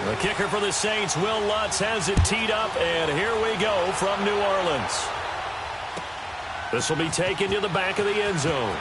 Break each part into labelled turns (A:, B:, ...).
A: The kicker for the Saints, Will Lutz, has it teed up, and here we go from New Orleans. This will be taken to the back of the end zone.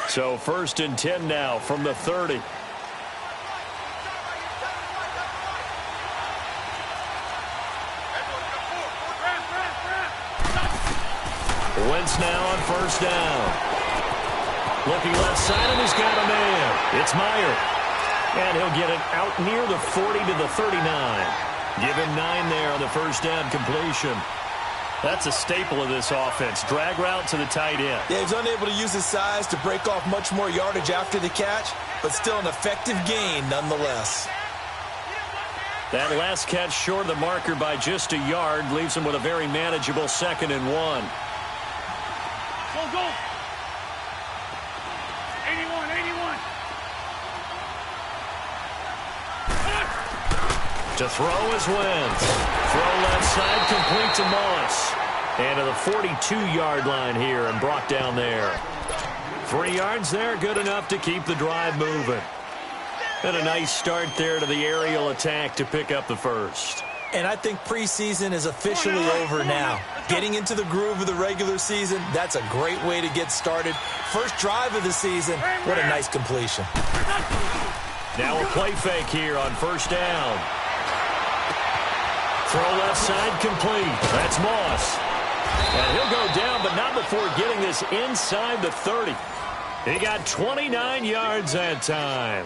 A: So 1st and 10 now from the 30. Wentz now on 1st down. Looking left side, and he's got a man. It's Meyer. And he'll get it out near the 40 to the 39. Give him 9 there on the 1st down completion. That's a staple of this offense. Drag route to the tight end.
B: Yeah, he's unable to use his size to break off much more yardage after the catch, but still an effective gain nonetheless.
A: That last catch short of the marker by just a yard leaves him with a very manageable 2nd and 1.
C: Go. 81, 81.
A: To throw is Wentz. Throw left side, complete to Moss. And to the 42-yard line here and brought down there. 3 yards there, good enough to keep the drive moving. And a nice start there to the aerial attack to pick up the first.
B: And I think preseason is officially over now. Getting into the groove of the regular season, that's a great way to get started. First drive of the season, what a nice completion.
A: Now a play fake here on 1st down. Throw left side complete. That's Moss. And he'll go down, but not before getting this inside the 30. He got 29 yards that time.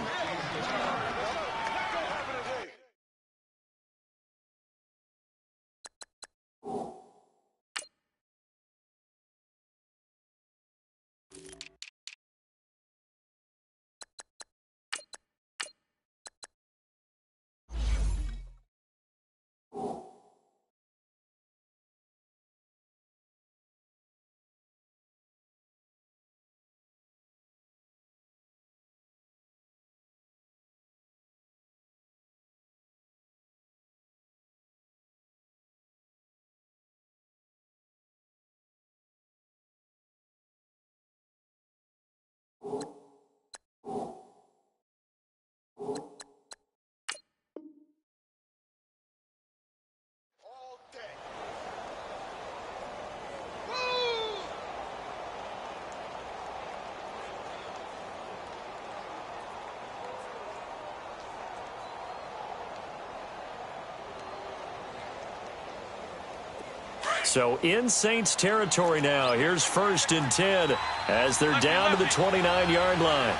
A: So in Saints territory now. Here's 1st and 10 as they're down to the 29-yard line.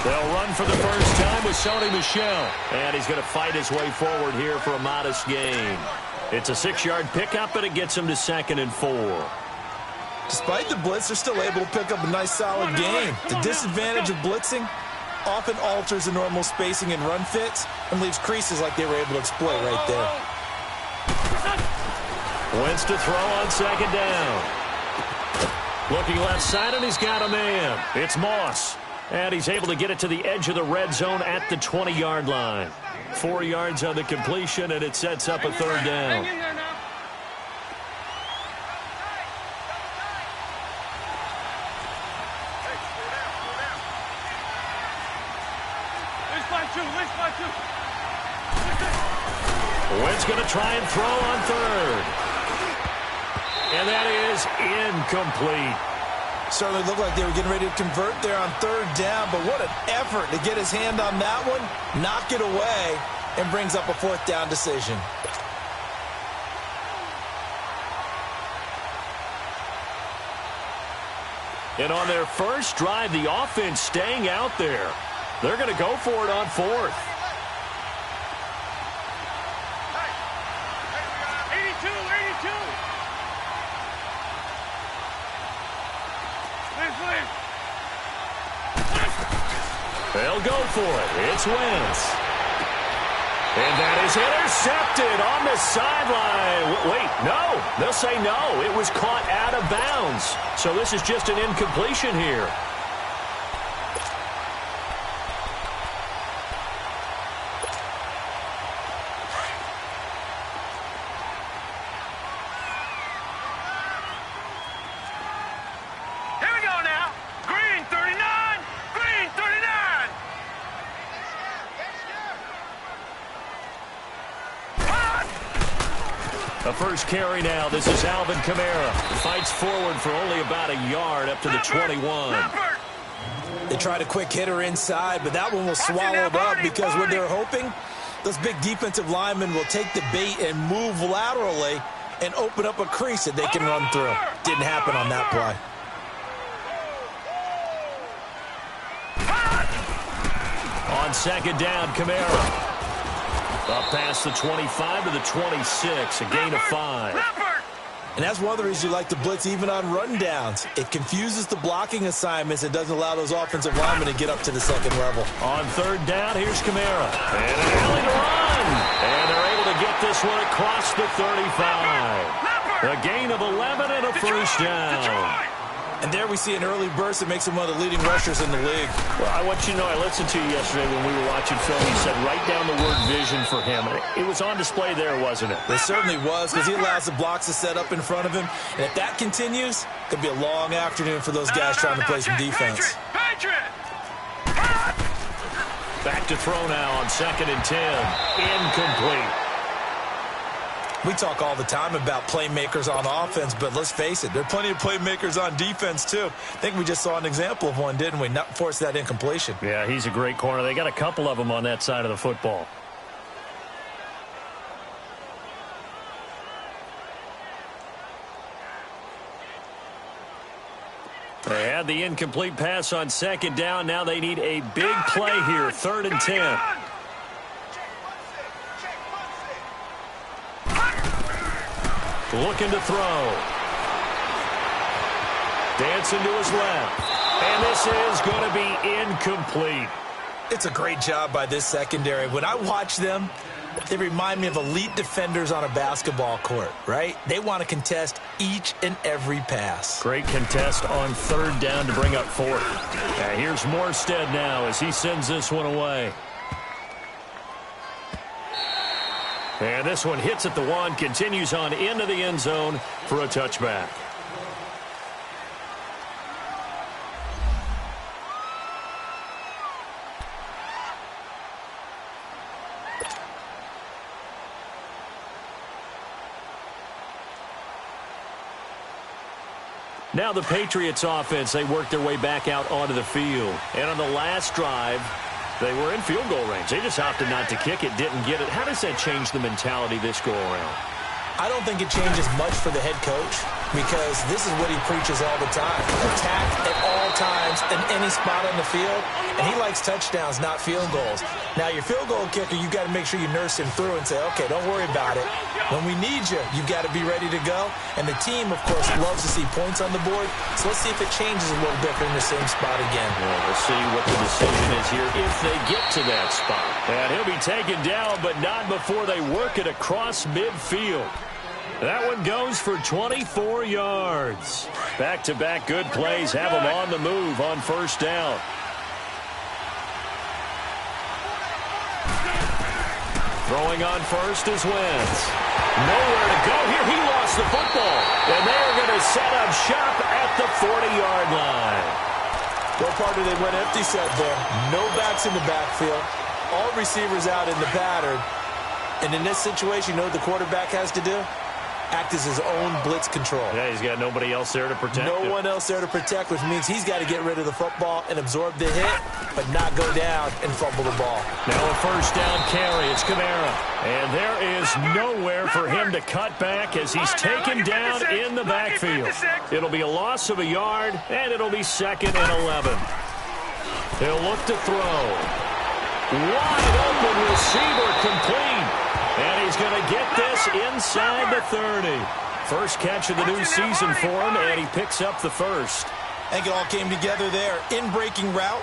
A: They'll run for the first time with Sony Michel. And he's going to fight his way forward here for a modest gain. It's a 6-yard pickup, but it gets him to 2nd and 4.
B: Despite the blitz, they're still able to pick up a nice solid gain. The disadvantage of blitzing often alters the normal spacing and run fits and leaves creases like they were able to exploit right there.
A: Wentz to throw on 2nd down. Looking left side, and he's got a man. It's Moss. And he's able to get it to the edge of the red zone at the 20-yard line. 4 yards on the completion, and it sets up a 3rd down. Wentz going to try and throw on 3rd. And that is incomplete.
B: Certainly looked like they were getting ready to convert there on 3rd down, but what an effort to get his hand on that one, knock it away, and brings up a 4th down decision.
A: And on their first drive, the offense staying out there. They're going to go for it on 4th. They'll go for it. It's Wentz. And that is intercepted on the sideline. Wait, no. They'll say no. It was caught out of bounds. So this is just an incompletion here.
C: Here we go now. Green 39. Green 39.
A: A first carry now. This is Alvin Kamara. Fights forward for only about a yard up to the 21.
B: They tried a quick hitter inside, but that one was swallowed up because what they're hoping, those big defensive linemen will take the bait and move laterally and open up a crease that they can run through. Didn't happen on that play.
A: On second down, Kamara. Up past the 25 to the 26, a gain of 5.
B: And that's one of the reasons you like to blitz even on run downs. It confuses the blocking assignments. It doesn't allow those offensive linemen to get up to the second level.
A: On third down, here's Kamara. And an alley to run. And they're able to get this one across the 35. A gain of 11 and a first down.
B: And there we see an early burst that makes him one of the leading rushers in the league.
A: Well, I want you to know, I listened to you yesterday when we were watching film. You said write down the word vision for him. It was on display there, wasn't it?
B: It certainly was, because he allows the blocks to set up in front of him. And if that continues, it could be a long afternoon for those guys trying to play some defense.
A: Back to throw now on 2nd and 10. Incomplete.
B: We talk all the time about playmakers on offense, but let's face it, there are plenty of playmakers on defense, too. I think we just saw an example of one, didn't we? Not force that incompletion.
A: Yeah, he's a great corner. They got a couple of them on that side of the football. They had the incomplete pass on second down. Now they need a big play here, 3rd and 10. Looking to throw. Dancing to his left. And this is going to be incomplete.
B: It's a great job by this secondary. When I watch them, they remind me of elite defenders on a basketball court, right? They want to contest each and every pass.
A: Great contest on 3rd down to bring up 4th. Here's Morstead now as he sends this one away. And this one hits at the 1, continues on into the end zone for a touchback. Now the Patriots offense, they work their way back out onto the field. And on the last drive, they were in field goal range. They just opted not to kick it, didn't get it. How does that change the mentality this go-around?
B: I don't think it changes much for the head coach because this is what he preaches all the time. Attack at all times in any spot on the field, and he likes touchdowns, not field goals. Now, your field goal kicker, you've got to make sure you nurse him through and say, okay, don't worry about it. When we need you, you've got to be ready to go. And the team, of course, loves to see points on the board, so let's see if it changes a little bit in the same spot again.
A: Well, we'll see what the decision is here if they get to that spot. And he'll be taken down, but not before they work it across midfield. That one goes for 24 yards. Back-to-back good plays have them on the move on 1st down. Throwing on 1st is Wentz. Nowhere to go here. He lost the football. And they are going to set up shop at the 40-yard line.
B: What part did they went empty set there? No backs in the backfield. All receivers out in the pattern. And in this situation, you know what the quarterback has to do? Act as his own blitz control.
A: Yeah, he's got nobody else there to protect him.
B: No one else there to protect, which means he's got to get rid of the football and absorb the hit, but not go down and fumble the ball.
A: Now a 1st down carry. It's Kamara. And there is nowhere for him to cut back as he's taken down in the backfield. It'll be a loss of a yard, and it'll be 2nd and 11. He'll look to throw. Wide open receiver complete. And he's going to get this inside the 30. First catch of the new season for him, and he picks up the 1st.
B: I think it all came together there. In-breaking route,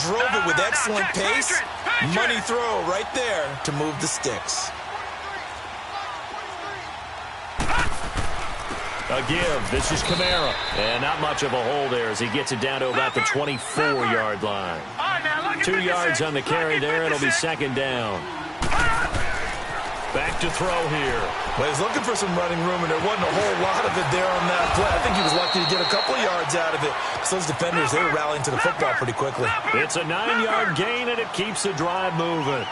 B: Drove it with excellent pace. Money throw right there to move the sticks.
A: A give. This is Kamara. And not much of a hole there as he gets it down to about the 24-yard line. 2 yards on the carry there. It'll be second down. Back to throw here.
B: Well, he's looking for some running room, and there wasn't a whole lot of it there on that play. I think he was lucky to get a couple of yards out of it. Because those defenders, they were rallying to the football pretty quickly.
A: It's a 9-yard gain, and it keeps the drive moving.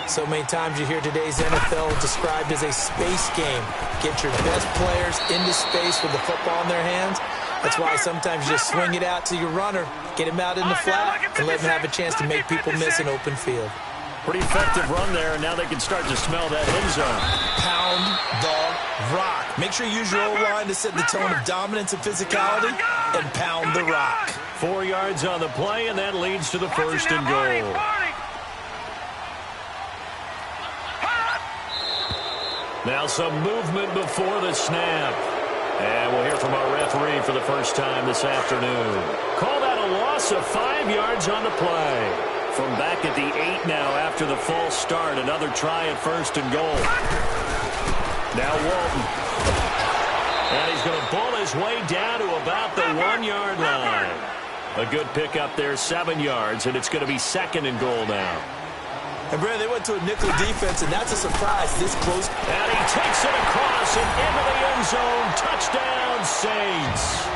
B: So many times you hear today's NFL described as a space game. Get your best players into space with the football in their hands. That's why sometimes you just swing it out to your runner, get him out in the flat, and let him have a chance to make people miss an open field.
A: Pretty effective run there, and now they can start to smell that end zone.
B: Pound the rock. Make sure you use your O-line to set the tone of dominance and physicality, and pound the rock.
A: 4 yards on the play, and that leads to the first and goal. Now some movement before the snap. And we'll hear from our referee for the first time this afternoon. Call that a loss of 5 yards on the play. From back at the 8 now after the false start. Another try at first and goal. Now Walton. And he's going to bull his way down to about the 1-yard line. A good pickup there, 7 yards, and it's going to be second and goal now.
B: And, Brad, they went to a nickel defense, and that's a surprise this close.
A: And he takes it across and into the end zone. Touchdown, Saints.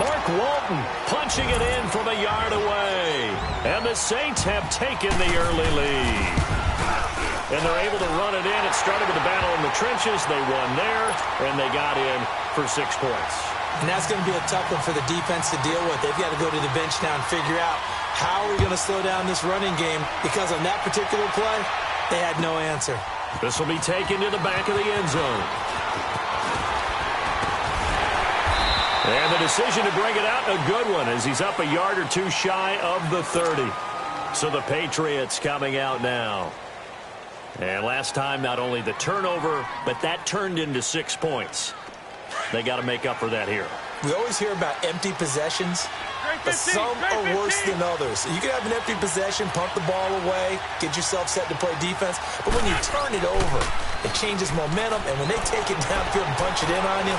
A: Mark Walton punching it in from a yard away. And the Saints have taken the early lead. And they're able to run it in. It started with a battle in the trenches. They won there, and they got in for 6 points.
B: And that's going to be a tough one for the defense to deal with. They've got to go to the bench now and figure out how are we going to slow down this running game, because on that particular play, they had no answer.
A: This will be taken to the back of the end zone. And the decision to bring it out, a good one, as he's up a yard or two shy of the 30. So the Patriots coming out now. And last time, not only the turnover, but that turned into 6 points. They got to make up for that here.
B: We always hear about empty possessions, but some are worse than others. You can have an empty possession, pump the ball away, get yourself set to play defense, but when you turn it over, it changes momentum, and when they take it downfield and punch it in on you,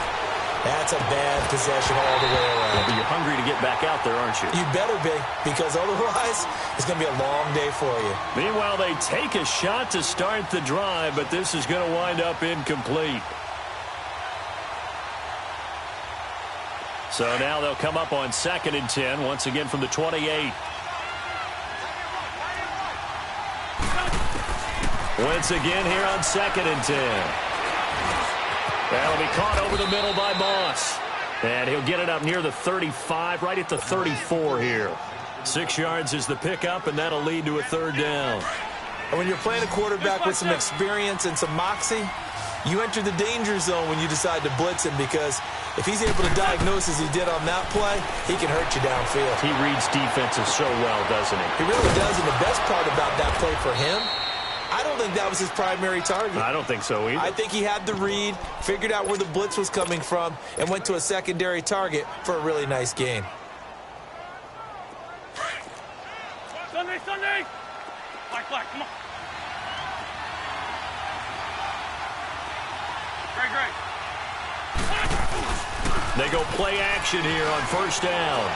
B: that's a bad possession all the way around.
A: Yeah, but you're hungry to get back out there, aren't you?
B: You better be, because otherwise it's going to be a long day for you.
A: Meanwhile, they take a shot to start the drive, but this is going to wind up incomplete. So now they'll come up on 2nd and 10, once again from the 28. Once again here on 2nd and 10. That'll be caught over the middle by Moss. And he'll get it up near the 35, right at the 34 here. 6 yards is the pickup, and that'll lead to a 3rd down.
B: And when you're playing a quarterback with some experience and some moxie, you enter the danger zone when you decide to blitz him, because if he's able to diagnose as he did on that play, he can hurt you downfield.
A: He reads defenses so well, doesn't he?
B: He really does, and the best part about that play for him, I don't think that was his primary target.
A: I don't think so either.
B: I think he had the read, figured out where the blitz was coming from, and went to a secondary target for a really nice gain.
C: Sunday! Black, come on. Great.
A: They go play action here on 1st down.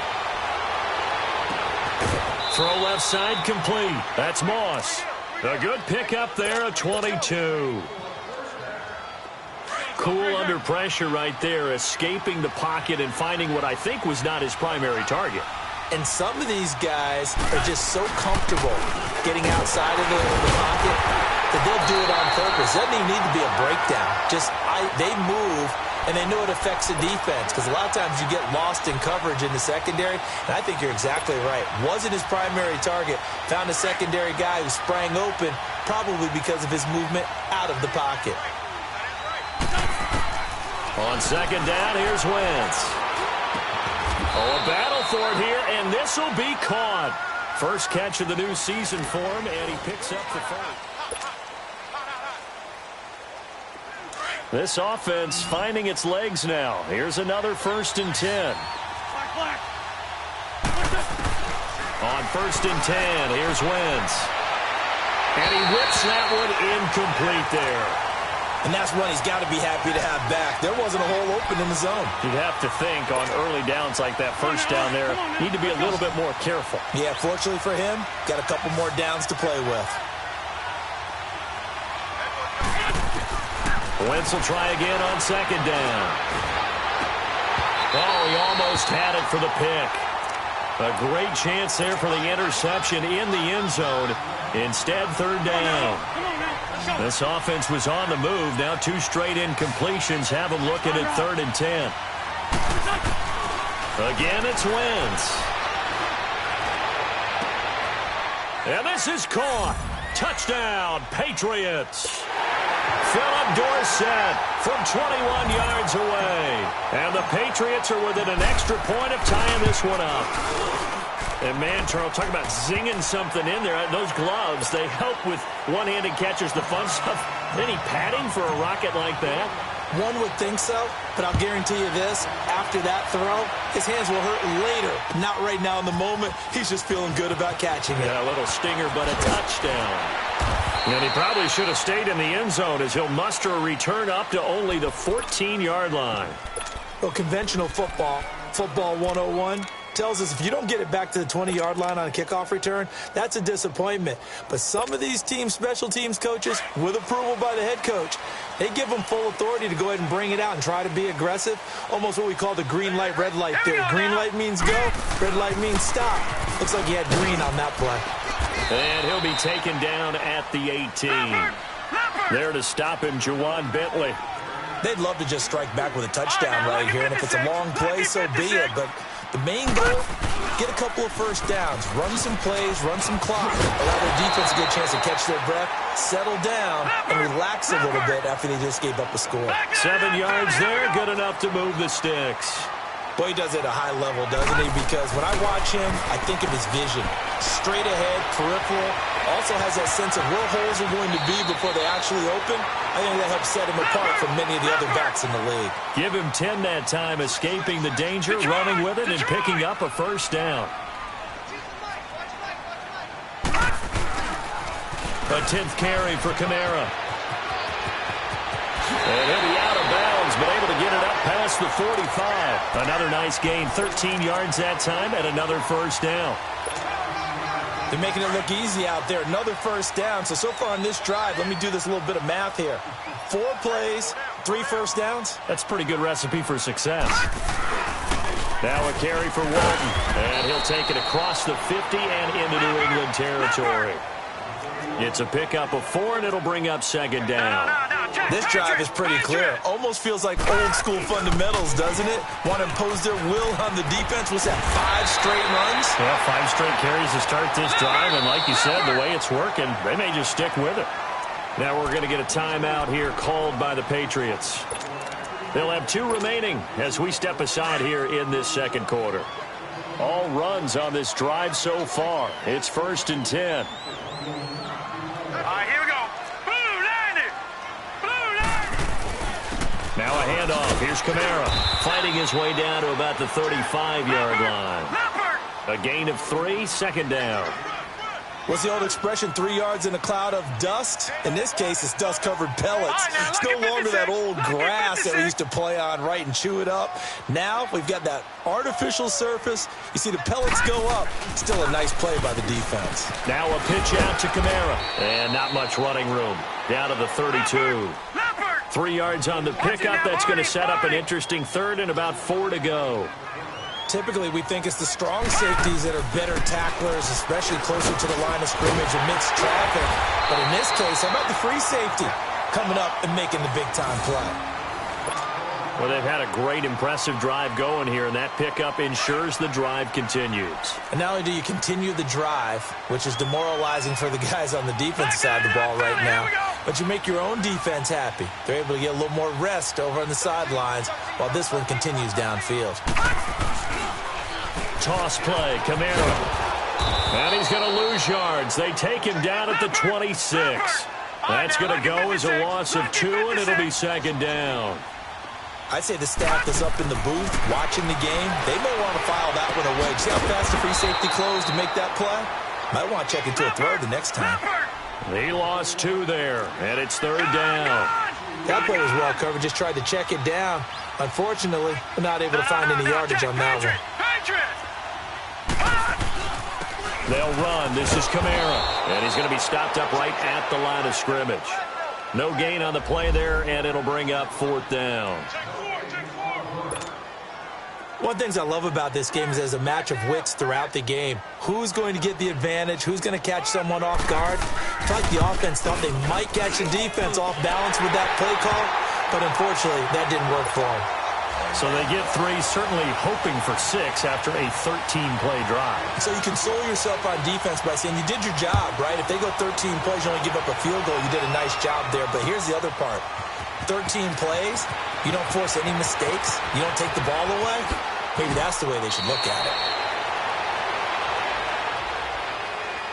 A: Throw left side complete. That's Moss. A good pickup there at 22. Cool under pressure right there, escaping the pocket and finding what I think was not his primary target.
B: And some of these guys are just so comfortable getting outside of the pocket that they'll do it on purpose. It doesn't even need to be a breakdown. They move, and they know it affects the defense, because a lot of times you get lost in coverage in the secondary, and I think you're exactly right. Wasn't his primary target. Found a secondary guy who sprang open, probably because of his movement out of the pocket.
A: On 2nd down, here's Wentz. Oh, a battle for it here, and this will be caught. First catch of the new season for him, and he picks up the fight. This offense finding its legs now. Here's another 1st and 10. On 1st and 10, here's Wentz. And he whips that one incomplete there.
B: And that's one he's got to be happy to have back. There wasn't a hole open in the zone.
A: You'd have to think on early downs like that, first down there, need to be a little bit more careful.
B: Yeah, fortunately for him, got a couple more downs to play with.
A: Wentz will try again on 2nd down. Oh, he almost had it for the pick. A great chance there for the interception in the end zone. Instead, 3rd down. This offense was on the move. Now 2 straight incompletions have them looking at 3rd and 10. Again, it's Wentz. And this is caught. Touchdown, Patriots. Philip Dorsett from 21 yards away. And the Patriots are within an extra point of tying this one up. And, man, Charles, talk about zinging something in there. Those gloves, they help with one-handed catches, the fun stuff. Any padding for a rocket like that?
B: One would think so, but I'll guarantee you this. After that throw, his hands will hurt later. Not right now in the moment. He's just feeling good about catching it.
A: Yeah, a little stinger, but a touchdown. And he probably should have stayed in the end zone as he'll muster a return up to only the 14-yard line.
B: Well, conventional football 101, tells us if you don't get it back to the 20-yard line on a kickoff return, that's a disappointment. But some of these teams, special teams coaches, with approval by the head coach, they give them full authority to go ahead and bring it out and try to be aggressive. Almost what we call the green light, red light theory. Green light means go, red light means stop. Looks like he had green on that play.
A: And he'll be taken down at the 18. There to stop him, Juwan Bentley.
B: They'd love to just strike back with a touchdown right here, and if it's a long play, so be it. But the main goal, get a couple of first downs, run some plays, run some clock, allow their defense a good chance to catch their breath, settle down, and relax a little bit after they just gave up a score.
A: 7 yards there, good enough to move the sticks.
B: Boy, he does it at a high level, doesn't he? Because when I watch him, I think of his vision. Straight ahead, peripheral. Also has that sense of where holes are going to be before they actually open. I think that helps set him apart from many of the other backs in the league.
A: Give him 10 that time, escaping the danger, running with it, and picking up a first down. A 10th carry for Kamara. And he'll be out of bounds, but able to get it up past the 45. Another nice gain, 13 yards that time, and another first down.
B: They're making it look easy out there. Another first down. So far on this drive, let me do this little bit of math here. 4 plays, 3 first downs.
A: That's a pretty good recipe for success. Now a carry for Walton, and he'll take it across the 50 and into New England territory. It's a pickup of 4, and it'll bring up 2nd down.
B: This drive is pretty clear. Almost feels like old school fundamentals, doesn't it? Want to impose their will on the defense. Was that 5 straight runs?
A: Yeah, 5 straight carries to start this drive, and like you said, the way it's working, they may just stick with it. Now we're going to get a timeout here called by the Patriots. They'll have 2 remaining as we step aside here in this second quarter. All runs on this drive so far. It's 1st and 10.
C: All right, here we go. Blue line it. Blue line.
A: Now a handoff. Here's Kamara fighting his way down to about the 35-yard line. A gain of 3, 2nd down.
B: What's the old expression, 3 yards in a cloud of dust? In this case, it's dust-covered pellets. It's no longer that old grass that we used to play on, right, and chew it up. Now we've got that artificial surface. You see the pellets go up. Still a nice play by the defense.
A: Now a pitch out to Kamara. And not much running room. Down to the 32. 3 yards on the pickup. That's going to set up an interesting 3rd and about 4 to go.
B: Typically, we think it's the strong safeties that are better tacklers, especially closer to the line of scrimmage amidst traffic. But in this case, how about the free safety coming up and making the big-time play?
A: Well, they've had a great, impressive drive going here, and that pickup ensures the drive continues.
B: And not only do you continue the drive, which is demoralizing for the guys on the defensive side of the ball right now, but you make your own defense happy. They're able to get a little more rest over on the sidelines while this one continues downfield.
A: Toss play, Kamara. And he's going to lose yards. They take him down at the 26. That's going to go as a loss of 2, and it'll be 2nd down.
B: I'd say the staff that's up in the booth watching the game, they may want to file that one away. See how fast the free safety closed to make that play? Might want to check into a throw the next time.
A: He lost 2 there, and it's 3rd down.
B: That play was well covered, just tried to check it down. Unfortunately, we're not able to find any yardage on that one.
A: They'll run. This is Kamara, and he's going to be stopped up right at the line of scrimmage. No gain on the play there, and it'll bring up 4th down.
B: One of the things I love about this game is there's a match of wits throughout the game. Who's going to get the advantage? Who's going to catch someone off guard? I feel like the offense thought they might catch the defense off balance with that play call, but unfortunately, that didn't work for them.
A: So they get 3, certainly hoping for 6 after a 13-play drive.
B: So you console yourself on defense by saying you did your job, right? If they go 13 plays, you only give up a field goal, you did a nice job there. But here's the other part. 13 plays, you don't force any mistakes, you don't take the ball away. Maybe that's the way they should look at it.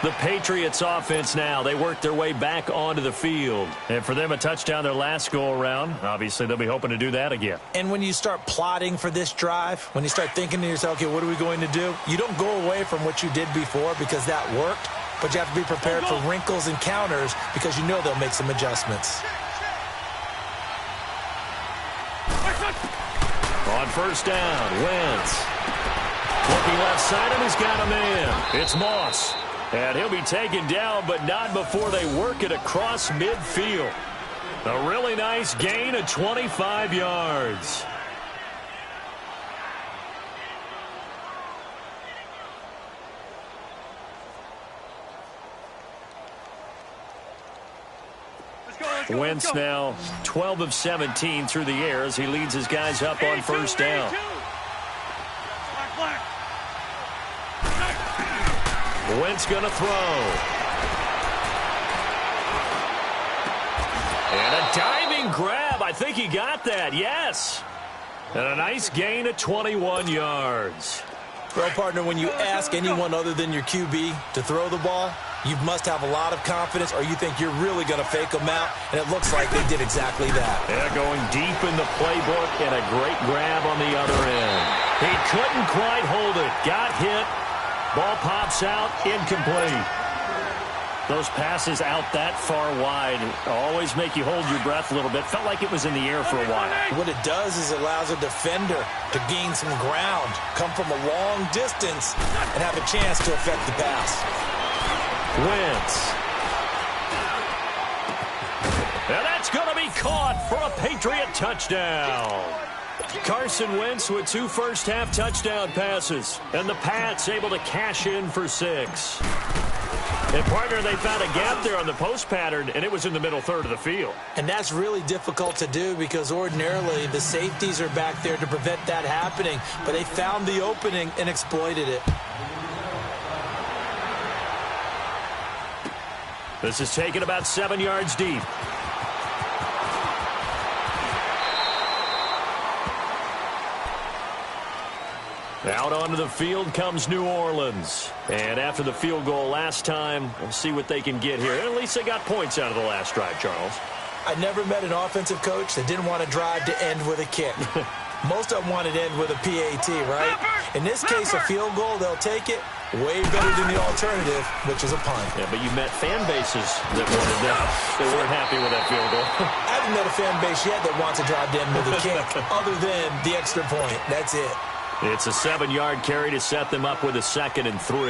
A: The Patriots offense now, they work their way back onto the field. And for them, a touchdown their last go-around. Obviously, they'll be hoping to do that again.
B: And when you start plotting for this drive, when you start thinking to yourself, okay, what are we going to do? You don't go away from what you did before because that worked, but you have to be prepared for wrinkles and counters because you know they'll make some adjustments.
A: On 1st down, Wentz. Looking left side, and he's got a man. It's Moss. And he'll be taken down, but not before they work it across midfield. A really nice gain of 25 yards. Wentz now 12 of 17 through the air as he leads his guys up on 1st down. Wentz going to throw. And a diving grab. I think he got that, yes. And a nice gain of 21 yards.
B: Well, partner, when you ask anyone other than your QB to throw the ball, you must have a lot of confidence or you think you're really going to fake them out, and it looks like they did exactly that.
A: Yeah, going deep in the playbook and a great grab on the other end. He couldn't quite hold it. Got hit. Ball pops out, incomplete. Those passes out that far wide always make you hold your breath a little bit. Felt like it was in the air for a while.
B: What it does is it allows a defender to gain some ground, come from a long distance, and have a chance to affect the pass.
A: Wentz. And that's going to be caught for a Patriot touchdown. Carson Wentz with 2 first-half touchdown passes. And the Pats able to cash in for 6. And, partner, they found a gap there on the post pattern, and it was in the middle third of the field.
B: And that's really difficult to do because ordinarily the safeties are back there to prevent that happening. But they found the opening and exploited it.
A: This is taken about 7 yards deep. Out onto the field comes New Orleans. And after the field goal last time, we'll see what they can get here. At least they got points out of the last drive, Charles.
B: I never met an offensive coach that didn't want to drive to end with a kick. Most of them wanted to end with a PAT, right? In this case, a field goal, they'll take it. Way better than the alternative, which is a punt.
A: Yeah, but you met fan bases that wanted that. They weren't happy with that field goal.
B: I haven't met a fan base yet that wants to drive to end with a kick, other than the extra point. That's it.
A: It's a 7-yard carry to set them up with a 2nd and 3.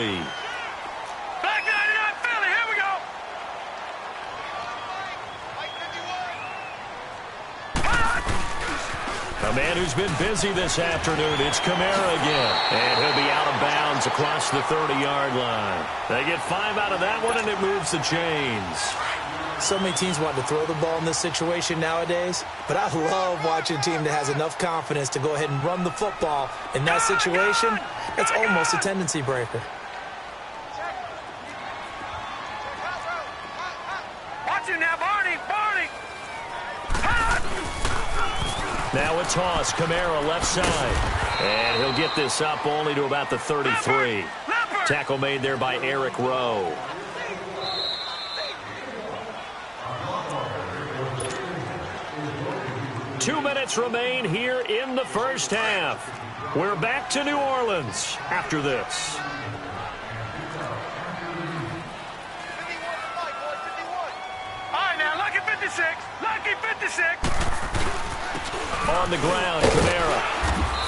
C: Back 99 Philly, here we go.
A: A man who's been busy this afternoon. It's Kamara again. And he'll be out of bounds across the 30-yard line. They get 5 out of that one, and it moves the chains.
B: So many teams want to throw the ball in this situation nowadays, but I love watching a team that has enough confidence to go ahead and run the football. In that situation, that's almost a tendency breaker.
C: Watch it now, Barney, Barney.
A: Now a toss, Kamara left side. And he'll get this up only to about the 33. Tackle made there by Eric Rowe. 2 minutes remain here in the first half. We're back to New Orleans after this.
C: All right, now, lucky 56. Lucky 56.
A: On the ground, Kamara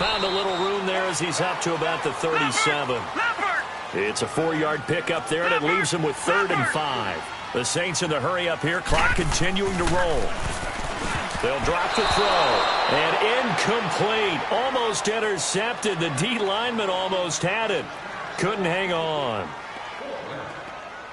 A: found a little room there as he's up to about the 37. It's a 4-yard pickup there, and it leaves him with 3rd and 5. The Saints in the hurry up here, clock continuing to roll. They'll drop the throw, and incomplete. Almost intercepted. The D lineman almost had it. Couldn't hang on.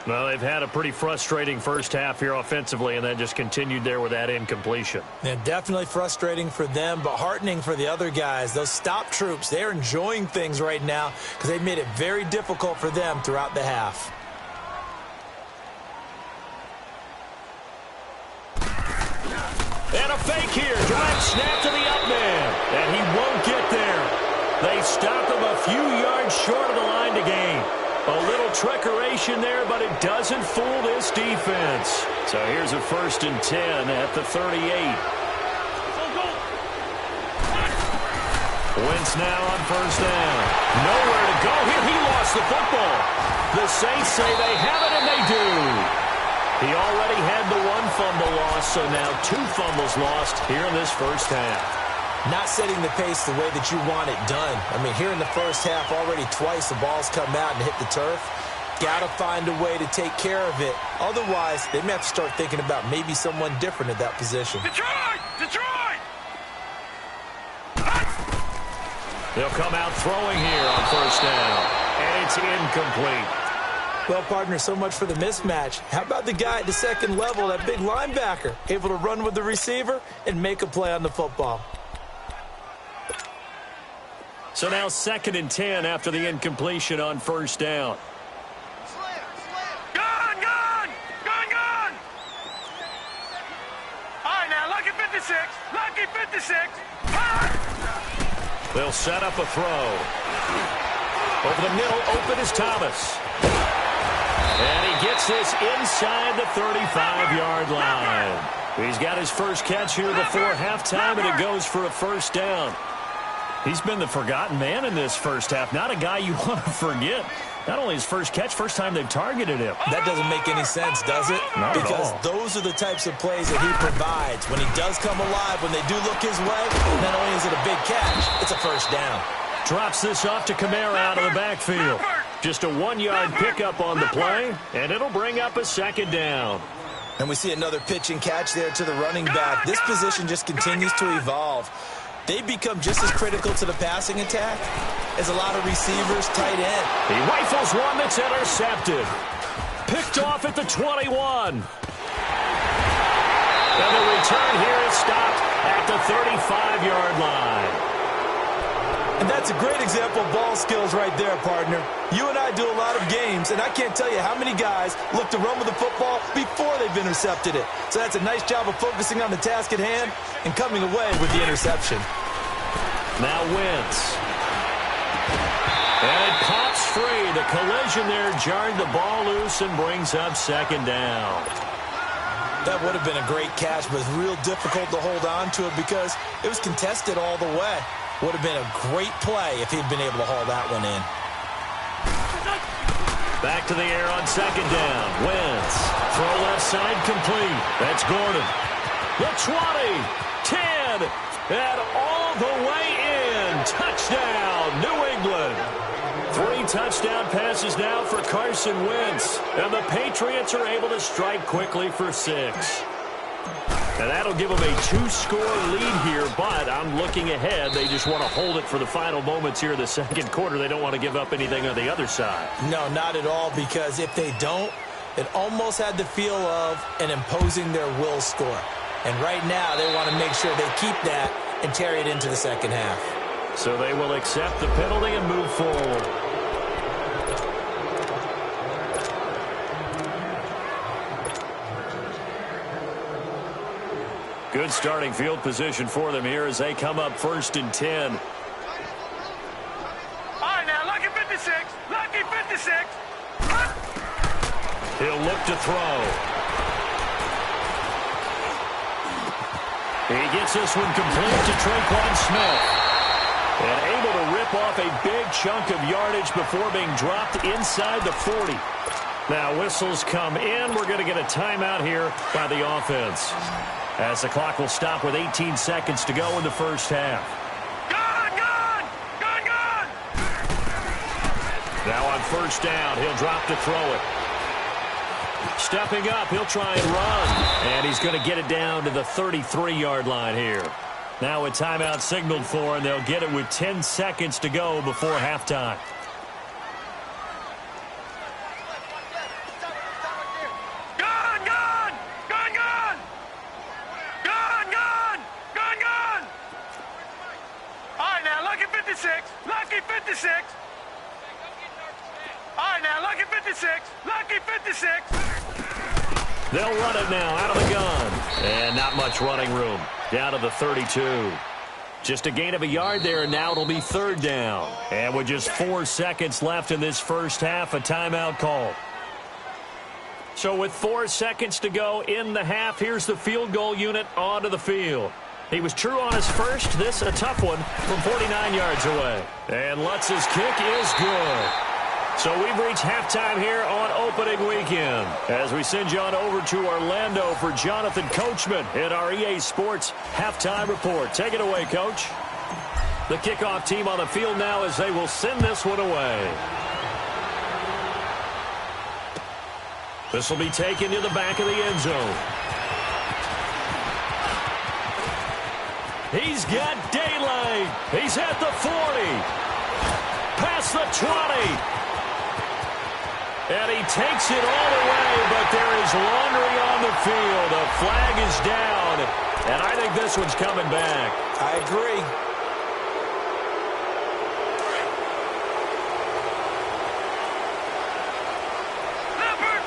A: Well, they've had a pretty frustrating first half here offensively, and then just continued there with that incompletion.
B: Yeah, definitely frustrating for them, but heartening for the other guys. Those stop troops, they're enjoying things right now because they've made it very difficult for them throughout the half.
A: And a fake here. Direct snap to the up man. And he won't get there. They stop him a few yards short of the line to gain. A little trickeration there, but it doesn't fool this defense. So here's a 1st and 10 at the 38. Wentz now on 1st down. Nowhere to go here. He lost the football. The Saints say they have it, and they do. He already had the 1 fumble loss, so now 2 fumbles lost here in this first half.
B: Not setting the pace the way that you want it done. I mean, here in the first half, already twice the ball's come out and hit the turf. Got to find a way to take care of it. Otherwise, they may have to start thinking about maybe someone different at that position.
C: Detroit! Detroit!
A: They'll come out throwing here on 1st down, and it's incomplete.
B: Well, partner, so much for the mismatch. How about the guy at the second level, that big linebacker, able to run with the receiver and make a play on the football?
A: So now 2nd and 10 after the incompletion on 1st down.
C: Gone! Gone! Gone! Gone! All right, now, lucky 56. Lucky 56.
A: They'll set up a throw. Over the middle, open is Thomas. And he gets this inside the 35-yard line. He's got his first catch here before halftime, and it goes for a 1st down. He's been the forgotten man in this first half. Not a guy you want to forget. Not only his first catch, first time they've targeted him.
B: That doesn't make any sense, does it?
A: Not at
B: because
A: all.
B: Those are the types of plays that he provides. When he does come alive, when they do look his way, not only is it a big catch, it's a 1st down.
A: Drops this off to Kamara out of the backfield. Just a 1-yard pickup on the play, and it'll bring up a 2nd down.
B: And we see another pitch and catch there to the running back. This position just continues to evolve. They become just as critical to the passing attack as a lot of receivers, tight end.
A: He rifles one that's intercepted. Picked off at the 21. And the return here is stopped at the 35-yard line.
B: And that's a great example of ball skills right there, partner. You and I do a lot of games, and I can't tell you how many guys look to run with the football before they've intercepted it. So that's a nice job of focusing on the task at hand and coming away with the interception.
A: Now Wentz. And it pops free. The collision there jarred the ball loose and brings up 2nd down.
B: That would have been a great catch, but it's real difficult to hold on to it because it was contested all the way. Would have been a great play if he'd been able to haul that one in.
A: Back to the air on 2nd down. Wentz. Throw left side complete. That's Gordon. The 20, 10, and all the way in. Touchdown, New England. 3 touchdown passes now for Carson Wentz. And the Patriots are able to strike quickly for 6. And that'll give them a 2-score lead here, but I'm looking ahead. They just want to hold it for the final moments here in the 2nd quarter. They don't want to give up anything on the other side.
B: No, not at all, because if they don't, it almost had the feel of an imposing their will score. And right now, they want to make sure they keep that and carry it into the 2nd half.
A: So they will accept the penalty and move forward. Good starting field position for them here as they come up 1st and 10.
C: All right, now, lucky 56. Lucky 56.
A: He'll look to throw. He gets this one complete to Traquan Smith. And able to rip off a big chunk of yardage before being dropped inside the 40. Now whistles come in. We're going to get a timeout here by the offense, as the clock will stop with 18 seconds to go in the first half. Now on first down, he'll drop to throw it. Stepping up, he'll try and run. And he's going to get it down to the 33-yard line here. Now a timeout signaled for, and they'll get it with 10 seconds to go before halftime.
C: Lucky 56. All right, now, lucky 56. Lucky 56.
A: They'll run it now out of the gun. And not much running room. Down to the 32. Just a gain of a yard there, and now it'll be third down. And with just 4 seconds left in this first half, a timeout call. So with 4 seconds to go in the half, here's the field goal unit onto the field. He was true on his first. This a tough one from 49 yards away. And Lutz's kick is good. So we've reached halftime here on opening weekend, as we send you on over to Orlando for Jonathan Coachman in our EA Sports halftime report. Take it away, Coach. The kickoff team on the field now as they will send this one away. This will be taken to the back of the end zone. He's got daylight. He's at the 40. Past the 20. And he takes it all the way, but there is laundry on the field. A flag is down, and I think this one's coming back.
B: I agree.
C: Leopard.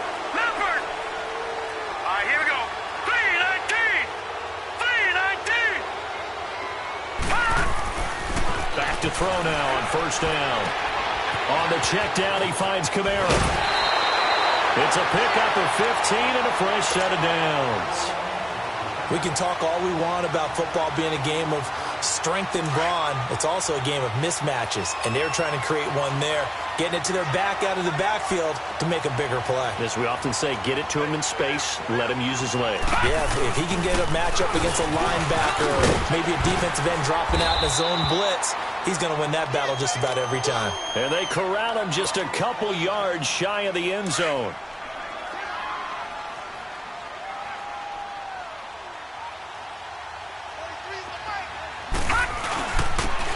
C: All right, here we go. 319.
A: Back to throw now on first down. On the check down, he finds Kamara. It's a pickup of 15 and a fresh set of downs.
B: We can talk all we want about football being a game of strength and brawn. It's also a game of mismatches, and they're trying to create one there, getting it to their back out of the backfield to make a bigger play.
A: As we often say, get it to him in space, let him use his legs.
B: Yeah, if he can get a matchup against a linebacker or maybe a defensive end dropping out in a zone blitz, he's going to win that battle just about every time.
A: And they corral him just a couple yards shy of the end zone.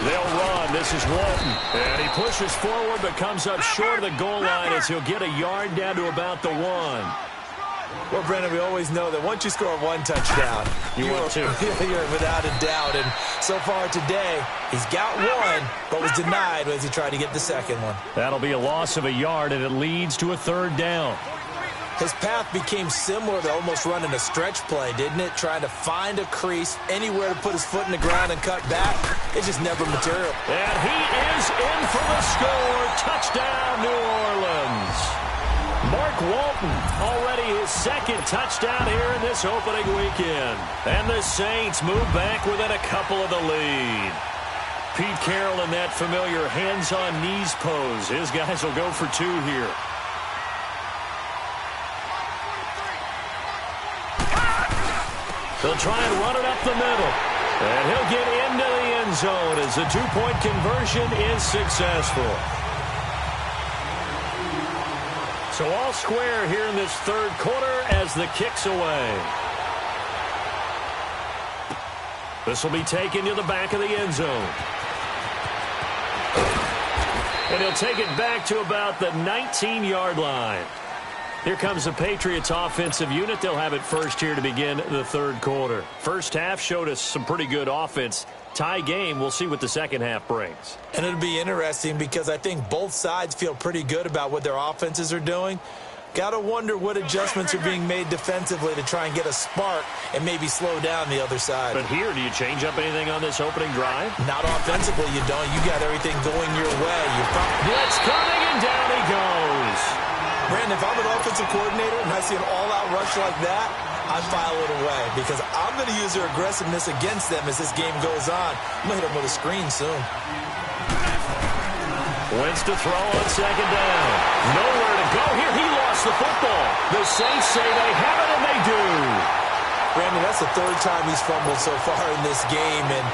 A: They'll run. This is Walton. And he pushes forward but comes up short of the goal line as he'll get a yard down to about the 1.
B: Well, Brendan, we always know that once you score one touchdown,
A: you want two.
B: You're without a doubt. And so far today, he's got one, but was denied as he tried to get the second one.
A: That'll be a loss of a yard, and it leads to a third down.
B: His path became similar to almost running a stretch play, didn't it? Trying to find a crease, anywhere to put his foot in the ground and cut back. It's just never material.
A: And he is in for the score. Touchdown, New Orleans. Mark Walton, already his second touchdown here in this opening weekend. And the Saints move back within a couple of the lead. Pete Carroll in that familiar hands-on knees pose. His guys will go for 2 here. They'll try and run it up the middle. And he'll get into the end zone as the 2-point conversion is successful. So all square here in this third quarter as the kick's away. This will be taken to the back of the end zone. And he'll take it back to about the 19-yard line. Here comes the Patriots offensive unit. They'll have it first here to begin the third quarter. First half showed us some pretty good offense. Tie game, we'll see what the second half brings.
B: And it'll be interesting because I think both sides feel pretty good about what their offenses are doing. Got to wonder what adjustments are being made defensively to try and get a spark and maybe slow down the other side.
A: But here, do you change up anything on this opening drive?
B: Not offensively, you don't. You got everything going your way.
A: Blitz coming, and down he goes.
B: Brandon, if I'm an offensive coordinator and I see an all-out rush like that, I file it away because I'm going to use their aggressiveness against them as this game goes on. I'm going to hit them with a screen soon.
A: Wins to throw on second down. Nowhere to go here. He lost the football. The Saints say they have it, and they do.
B: Brandon, that's the third time he's fumbled so far in this game. And,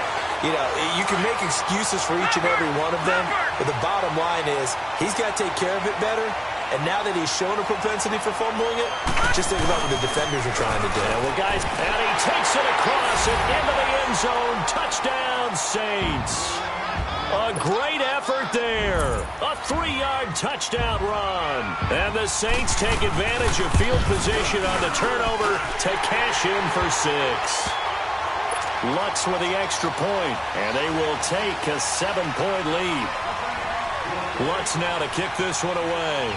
B: you know, you can make excuses for each and every one of them, but the bottom line is he's got to take care of it better. And now that he's shown a propensity for fumbling it, just think about what the defenders are trying to do.
A: Yeah, well, guys, and he takes it across and into the end zone. Touchdown, Saints. A great effort there. A 3-yard touchdown run. And the Saints take advantage of field position on the turnover to cash in for 6. Lutz with the extra point, and they will take a 7-point lead. Lutz now to kick this one away.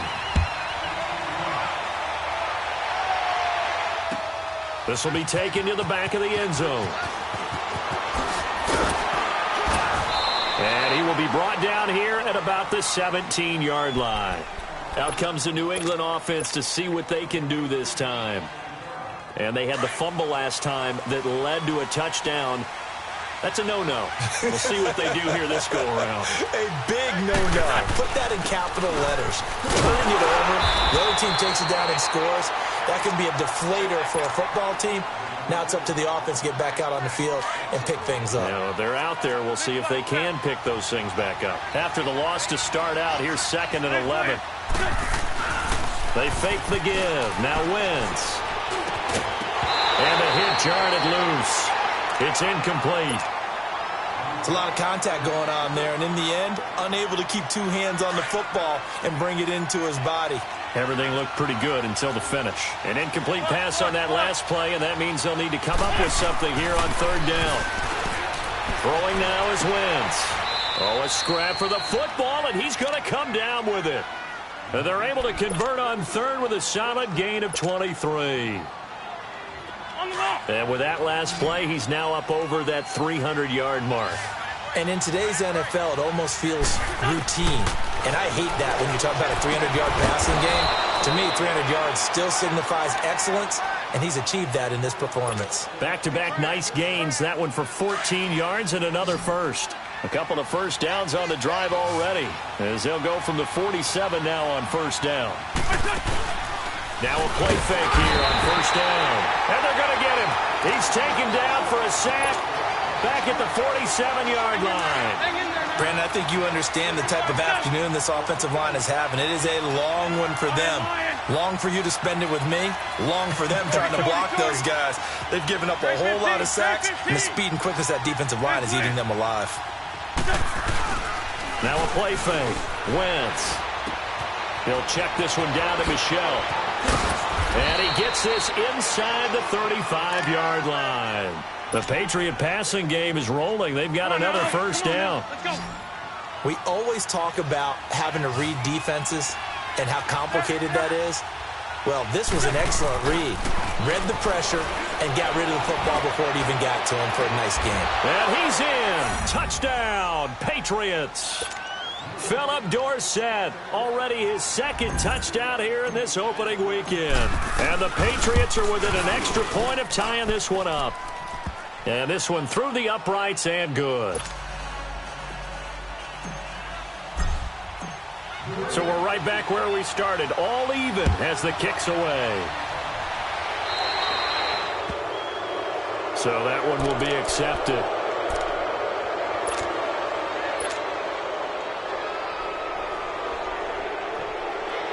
A: This will be taken to the back of the end zone. And he will be brought down here at about the 17-yard line. Out comes the New England offense to see what they can do this time. And they had the fumble last time that led to a touchdown. That's a no-no. We'll see what they do here this go-around.
B: A big no-no. Put that in capital letters. Turning it over. The other team takes it down and scores. That can be a deflator for a football team. Now it's up to the offense to get back out on the field and pick things up.
A: You know, they're out there. We'll see if they can pick those things back up. After the loss to start out, here's 2nd and 11. They fake the give. Now Wentz. And the hit jarred it loose. It's incomplete.
B: It's a lot of contact going on there, and in the end, unable to keep 2 hands on the football and bring it into his body.
A: Everything looked pretty good until the finish. An incomplete pass on that last play, and that means they'll need to come up with something here on 3rd down. Throwing now is Wentz. Oh, a scrap for the football, and he's going to come down with it. And they're able to convert on 3rd with a solid gain of 23. And with that last play, he's now up over that 300-yard mark.
B: And in today's NFL, it almost feels routine. And I hate that when you talk about a 300-yard passing game. To me, 300 yards still signifies excellence, and he's achieved that in this performance.
A: Back-to-back nice gains. That one for 14 yards and another first. A couple of first downs on the drive already, as they'll go from the 47 now on 1st down. Now a play fake here on 1st down. And they're going to get him. He's taken down for a sack back at the 47-yard line.
B: Brandon, I think you understand the type of afternoon this offensive line is having. It is a long one for them. Long for you to spend it with me. Long for them trying to block those guys. They've given up a whole lot of sacks, and the speed and quickness of that defensive line is eating them alive.
A: Now a play fake. Wentz. He'll check this one down to Michel. And he gets this inside the 35-yard line. The Patriot passing game is rolling. They've got another first down.
B: We always talk about having to read defenses and how complicated that is. Well, this was an excellent read. Read the pressure and got rid of the football before it even got to him for a nice game.
A: And he's in. Touchdown, Patriots. Philip Dorsett, already his 2nd touchdown here in this opening weekend. And the Patriots are within an extra point of tying this one up. And this one through the uprights and good. So we're right back where we started, all even as the kick's away. So that one will be accepted.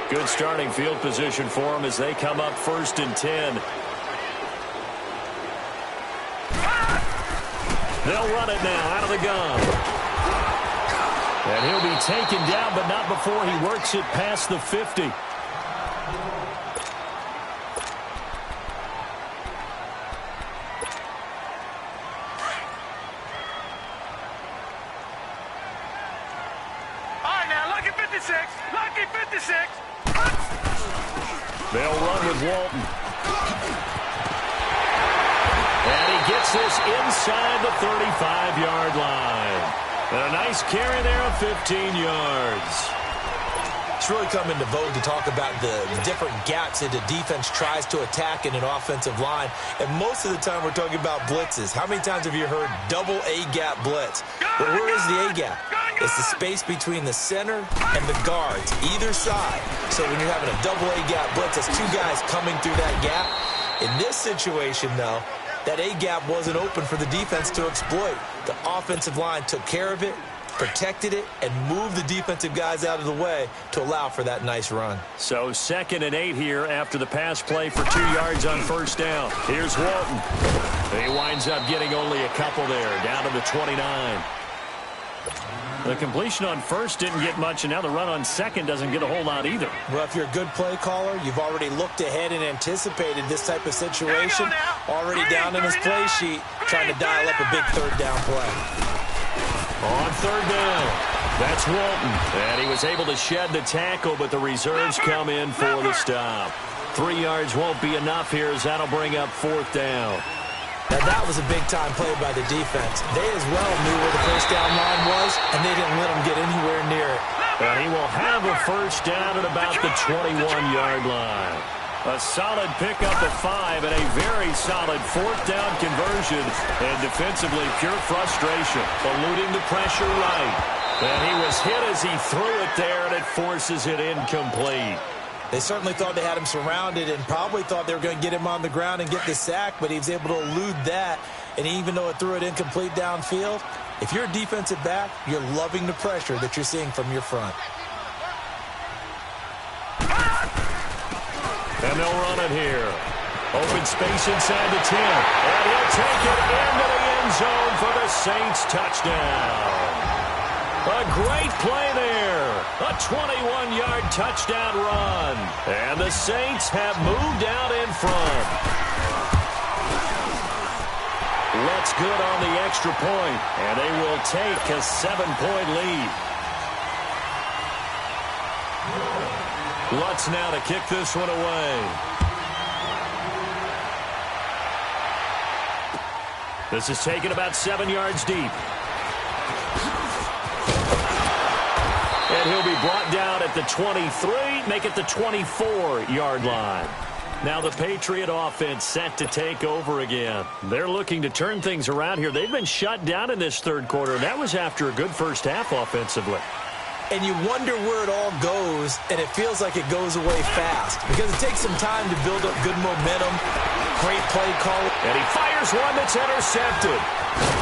A: Good starting field position for them as they come up 1st and 10. They'll run it now out of the gun. And he'll be taken down, but not before he works it past the 50.
C: All right, now, lucky 56. Lucky 56.
A: They'll run with Walton. And he gets this inside the 35-yard line. And a nice carry there of 15 yards.
B: It's really come into vogue to talk about the different gaps that the defense tries to attack in an offensive line. And most of the time we're talking about blitzes. How many times have you heard double A-gap blitz? But where is the A-gap? It's the space between the center and the guards, either side. So when you're having a double A-gap blitz, that's two guys coming through that gap. In this situation, though, that A-gap wasn't open for the defense to exploit. The offensive line took care of it, protected it, and moved the defensive guys out of the way to allow for that nice run.
A: So 2nd and 8 here after the pass play for 2 yards on first down. Here's Walton. He winds up getting only a couple there, down to the 29. The completion on first didn't get much, and now the run on second doesn't get a whole lot either.
B: Well, if you're a good play caller, you've already looked ahead and anticipated this type of situation. Already down in his play sheet, trying to dial up a big third down play.
A: On third down, that's Walton. And he was able to shed the tackle, but the reserves come in for the stop. 3 yards won't be enough here as that'll bring up 4th down.
B: Now, that was a big-time play by the defense. They as well knew where the first down line was, and they didn't let them get anywhere near it.
A: And he will have a first down at about the 21-yard line. A solid pickup of 5 and a very solid 4th down conversion. And defensively, pure frustration, eluding the pressure right. And he was hit as he threw it there, and it forces it incomplete.
B: They certainly thought they had him surrounded and probably thought they were going to get him on the ground and get the sack, but he was able to elude that. And even though it threw it incomplete downfield, if you're a defensive back, you're loving the pressure that you're seeing from your front.
A: And they'll run it here. Open space inside the 10. And he'll take it into the end zone for the Saints touchdown. A great play there. A 21-yard touchdown run. And the Saints have moved out in front. Looks good on the extra point, and they will take a 7-point lead. Lutz now to kick this one away. This is taken about 7 yards deep. And he'll be brought down at the 23, make it the 24-yard line. Now the Patriot offense set to take over again. They're looking to turn things around here. They've been shut down in this third quarter, and that was after a good first half offensively.
B: And you wonder where it all goes, and it feels like it goes away fast because it takes some time to build up good momentum, great play call.
A: And he fires one that's intercepted.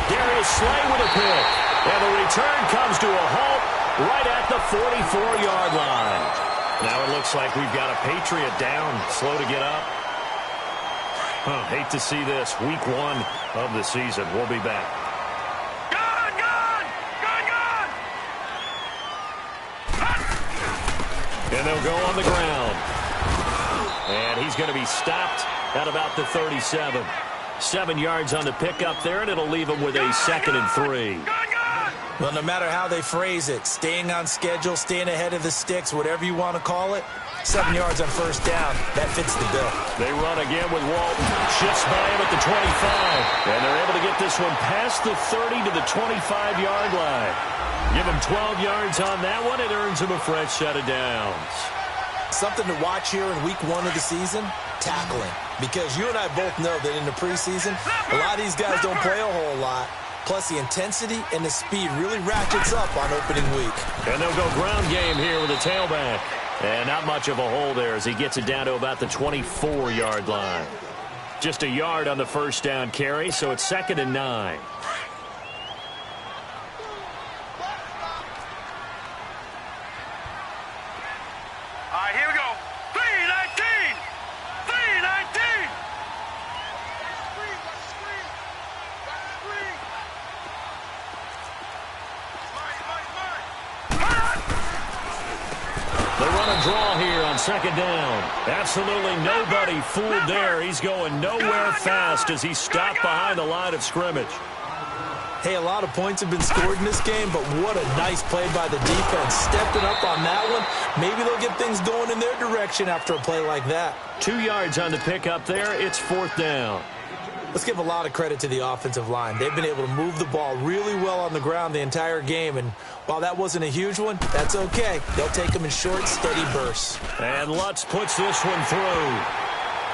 A: Darius Slay with a pick. And the return comes to a halt right at the 44-yard line. Now it looks like we've got a Patriot down, slow to get up. Hate to see this. Week 1 of the season. We'll be back. And they'll go on the ground. And he's going to be stopped at about the 37. 7 yards on the pickup there, and it'll leave him with a 2nd and 3.
B: Well, no matter how they phrase it, staying on schedule, staying ahead of the sticks, whatever you want to call it, 7 yards on first down, that fits the bill.
A: They run again with Walton. Shifts by him at the 25. And they're able to get this one past the 30 to the 25-yard line. Give him 12 yards on that one. It earns him a fresh set of downs.
B: Something to watch here in week 1 of the season, tackling. Because you and I both know that in the preseason, a lot of these guys don't play a whole lot. Plus, the intensity and the speed really ratchets up on opening week.
A: And they'll go ground game here with a tailback. And not much of a hole there as he gets it down to about the 24-yard line. Just a yard on the first down carry, so it's 2nd and 9.
C: Here we go. 3-19. 3-19.
A: They run a draw here on 2nd down. Absolutely nobody fooled there. He's going nowhere fast as he's stopped behind the line of scrimmage.
B: Hey, a lot of points have been scored in this game, but what a nice play by the defense. Stepping up on that one, maybe they'll get things going in their direction after a play like that.
A: 2 yards on the pickup there. It's 4th down.
B: Let's give a lot of credit to the offensive line. They've been able to move the ball really well on the ground the entire game, and while that wasn't a huge one, that's okay. They'll take them in short, steady bursts.
A: And Lutz puts this one through.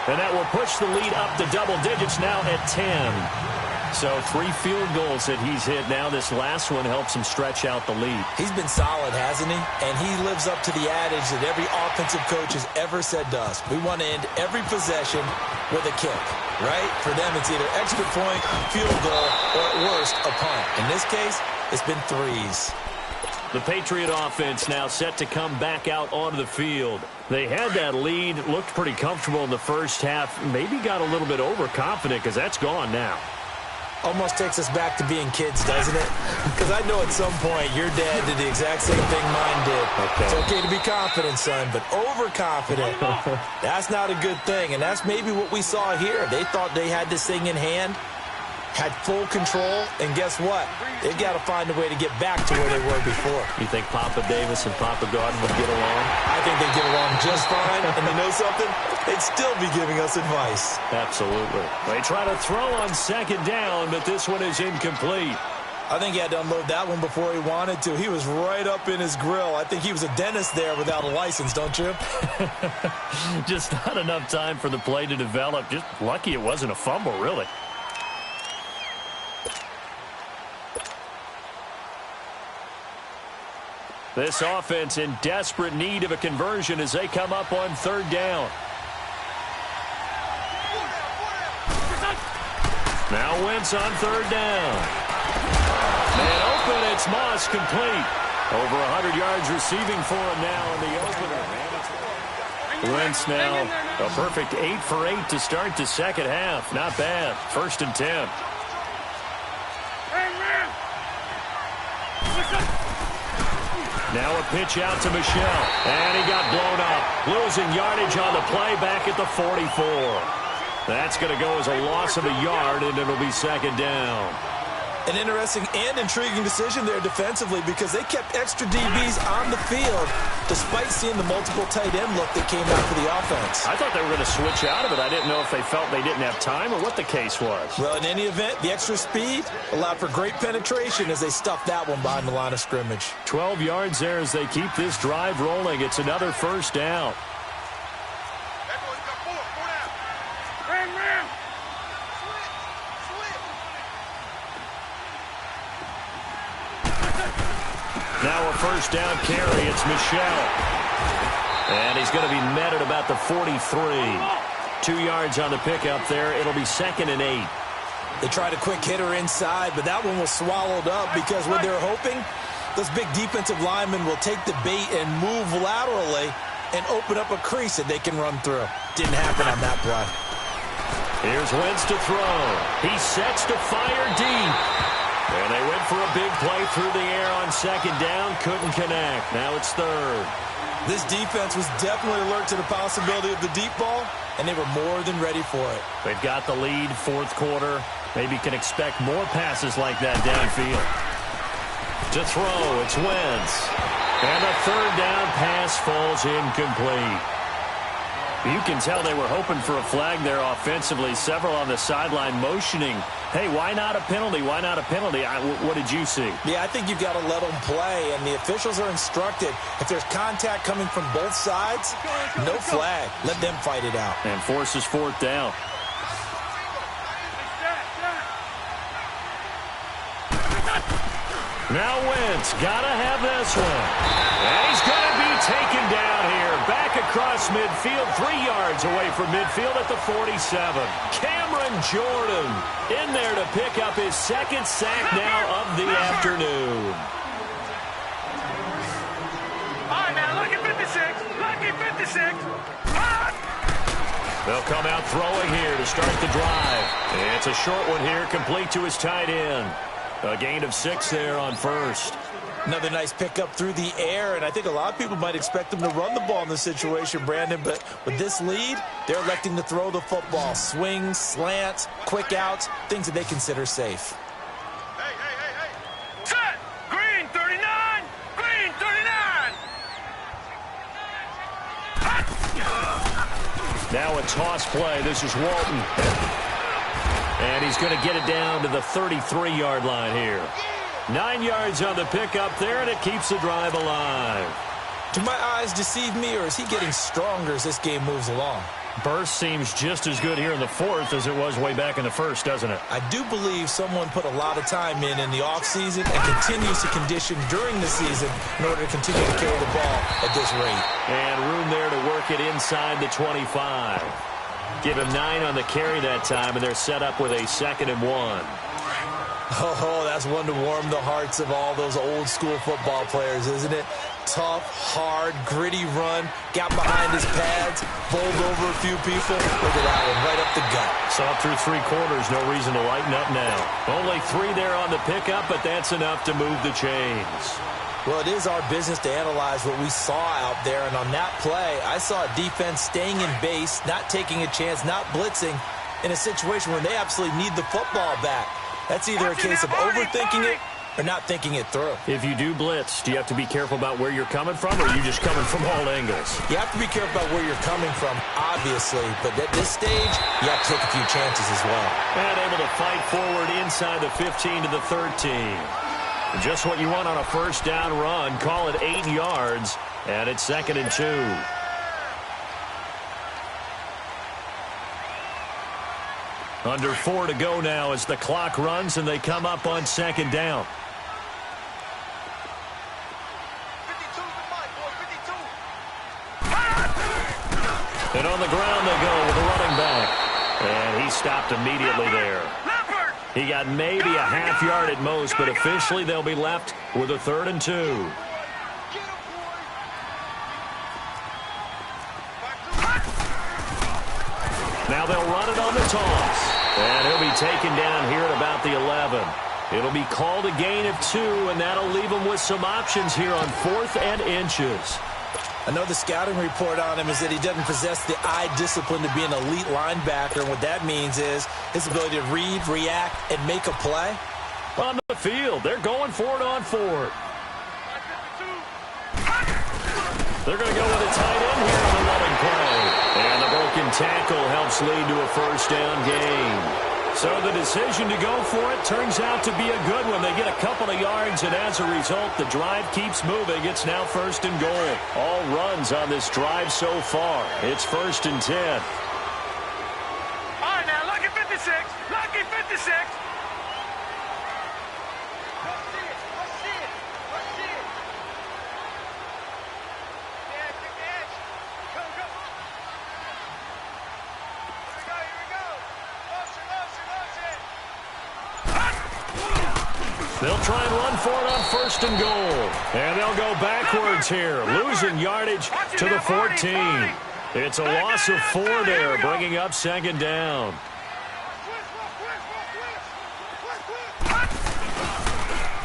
A: And that will push the lead up to double digits now at 10. So 3 field goals that he's hit now. This last one helps him stretch out the lead.
B: He's been solid, hasn't he? And he lives up to the adage that every offensive coach has ever said to us. We want to end every possession with a kick, right? For them, it's either extra point, field goal, or at worst, a punt. In this case, it's been 3s.
A: The Patriot offense now set to come back out onto the field. They had that lead, looked pretty comfortable in the first half, maybe got a little bit overconfident because that's gone now.
B: Almost takes us back to being kids, doesn't it? Because I know at some point your dad did the exact same thing mine did. Okay. It's okay to be confident, son, but overconfident, that's not a good thing. And that's maybe what we saw here. They thought they had this thing in hand, had full control, and guess what? They've got to find a way to get back to where they were before.
A: You think Papa Davis and Papa Gordon would get along?
B: I think they'd get along just fine, and you know something? They'd still be giving us advice.
A: Absolutely. They try to throw on second down, but this one is incomplete.
B: I think he had to unload that one before he wanted to. He was right up in his grill. I think he was a dentist there without a license, don't you?
A: Just not enough time for the play to develop. Just lucky it wasn't a fumble, really. This offense in desperate need of a conversion as they come up on third down. Now Wentz on third down. And open, it's Moss, complete. Over 100 yards receiving for him now in the opener. Wentz now a perfect 8 for 8 to start the second half. Not bad. 1st and 10. Now a pitch out to Michel. And he got blown up. Losing yardage on the play back at the 44. That's going to go as a loss of a yard, and it'll be second down.
B: An interesting and intriguing decision there defensively because they kept extra DBs on the field despite seeing the multiple tight end look that came out for the offense.
A: I thought they were going to switch out of it. I didn't know if they felt they didn't have time or what the case was.
B: Well, in any event, the extra speed allowed for great penetration as they stuffed that one behind the line of scrimmage.
A: 12 yards there as they keep this drive rolling. It's another first down. Now a first down carry. It's Michel. And he's going to be met at about the 43. 2 yards on the pickup there. It'll be 2nd and 8.
B: They tried a quick hitter inside, but that one was swallowed up because what they're hoping, those big defensive linemen will take the bait and move laterally and open up a crease that they can run through. Didn't happen on that play.
A: Here's Wentz to throw. He sets to fire deep. And they went for a big play through the air on second down. Couldn't connect. Now it's third.
B: This defense was definitely alert to the possibility of the deep ball, and they were more than ready for it.
A: They've got the lead, 4th quarter. Maybe can expect more passes like that downfield. To throw, it's Wentz. And a third down pass falls incomplete. You can tell they were hoping for a flag there offensively. Several on the sideline motioning, hey, why not a penalty? Why not a penalty? What did you see?
B: Yeah, I think you've got to let them play, and the officials are instructed. If there's contact coming from both sides, no flag. Let them fight it out.
A: And forces 4th down. Now Wentz, gotta have this one. And he's gonna be taken down here. Back across midfield, 3 yards away from midfield at the 47. Cameron Jordan in there to pick up his 2nd sack now of the afternoon.
C: All right, now, lucky 56. Lucky 56.
A: They'll come out throwing here to start the drive. It's a short one here, complete to his tight end. A gain of 6 there on first.
B: Another nice pickup through the air, and I think a lot of people might expect them to run the ball in this situation, Brandon, but with this lead, they're electing to throw the football. Swings, slants, quick outs, things that they consider safe.
C: Hey. Set. Green 39. Green 39.
A: Now a toss play. This is Walton. And he's going to get it down to the 33-yard line here. 9 yards on the pickup there, and it keeps the drive alive.
B: Do my eyes deceive me, or is he getting stronger as this game moves along?
A: Burst seems just as good here in the fourth as it was way back in the first, doesn't it?
B: I do believe someone put a lot of time in the offseason and continues to condition during the season in order to continue to carry the ball at this rate.
A: And room there to work it inside the 25. Give him 9 on the carry that time, and they're set up with a 2nd and 1.
B: Oh, that's one to warm the hearts of all those old-school football players, isn't it? Tough, hard, gritty run, got behind his pads, bowled over a few people. Look at that one, right up the gut.
A: Saw through 3 quarters, no reason to lighten up now. Only 3 there on the pickup, but that's enough to move the chains.
B: Well, it is our business to analyze what we saw out there, and on that play, I saw a defense staying in base, not taking a chance, not blitzing, in a situation where they absolutely need the football back. That's either a case of overthinking it or not thinking it through.
A: If you do blitz, do you have to be careful about where you're coming from, or are you just coming from all angles?
B: You have to be careful about where you're coming from, obviously, but at this stage, you have to take a few chances as well.
A: And able to fight forward inside the 15 to the 13. Just what you want on a first down run. Call it 8 yards, and it's 2nd and 2. Under 4 to go now as the clock runs, and they come up on 2nd down.
C: 52 to Mike, boy, 52.
A: And on the ground they go with the running back. And he stopped immediately there. He got maybe a half yard at most, but officially they'll be left with a 3rd and 2. Now they'll run it on the toss. And he'll be taken down here at about the 11. It'll be called a gain of 2, and that'll leave him with some options here on 4th and inches.
B: I know the scouting report on him is that he doesn't possess the eye discipline to be an elite linebacker, and what that means is his ability to read, react, and make a play.
A: On the field, they're going for it on 4th. They're going to go with a tight end here on the running play. And the broken tackle helps lead to a first down gain. So the decision to go for it turns out to be a good one. They get a couple of yards, and as a result, the drive keeps moving. It's now 1st and goal. All runs on this drive so far. It's 1st and 10.
C: All right, now, lucky 56. Lucky 56. Let's see it. Let's see it. Let's see it. Yeah, kick the edge. Go, go. Here we go. Motion, motion, motion.
A: They'll try and run for it on 1st and goal. And they'll go backwards here, losing yardage to the 14. It's a loss of 4 there, bringing up 2nd down.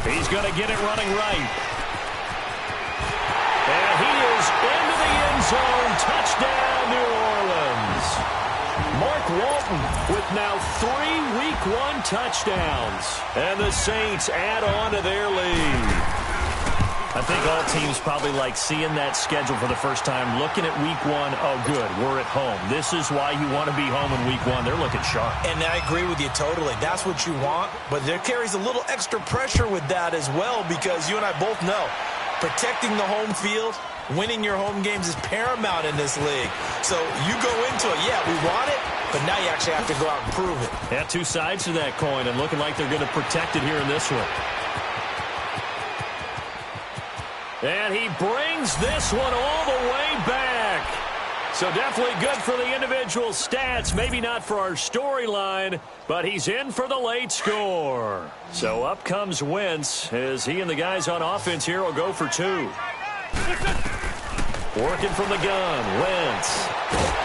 A: He's going to get it running right. And he is into the end zone. Touchdown, New Orleans. Mark Walton with now 3 Week 1 touchdowns. And the Saints add on to their lead. I think all teams probably like seeing that schedule for the first time, looking at Week 1. Oh, good, we're at home. This is why you want to be home in Week 1. They're looking sharp.
B: And I agree with you totally. That's what you want, but there carries a little extra pressure with that as well, because you and I both know protecting the home field, winning your home games is paramount in this league. So you go into it, yeah, we want it, but now you actually have to go out and prove it.
A: Yeah, 2 sides to that coin, and looking like they're going to protect it here in this one. And he brings this one all the way back. So definitely good for the individual stats. Maybe not for our storyline, but he's in for the late score. So up comes Wentz as he and the guys on offense here will go for 2. Working from the gun, Wentz.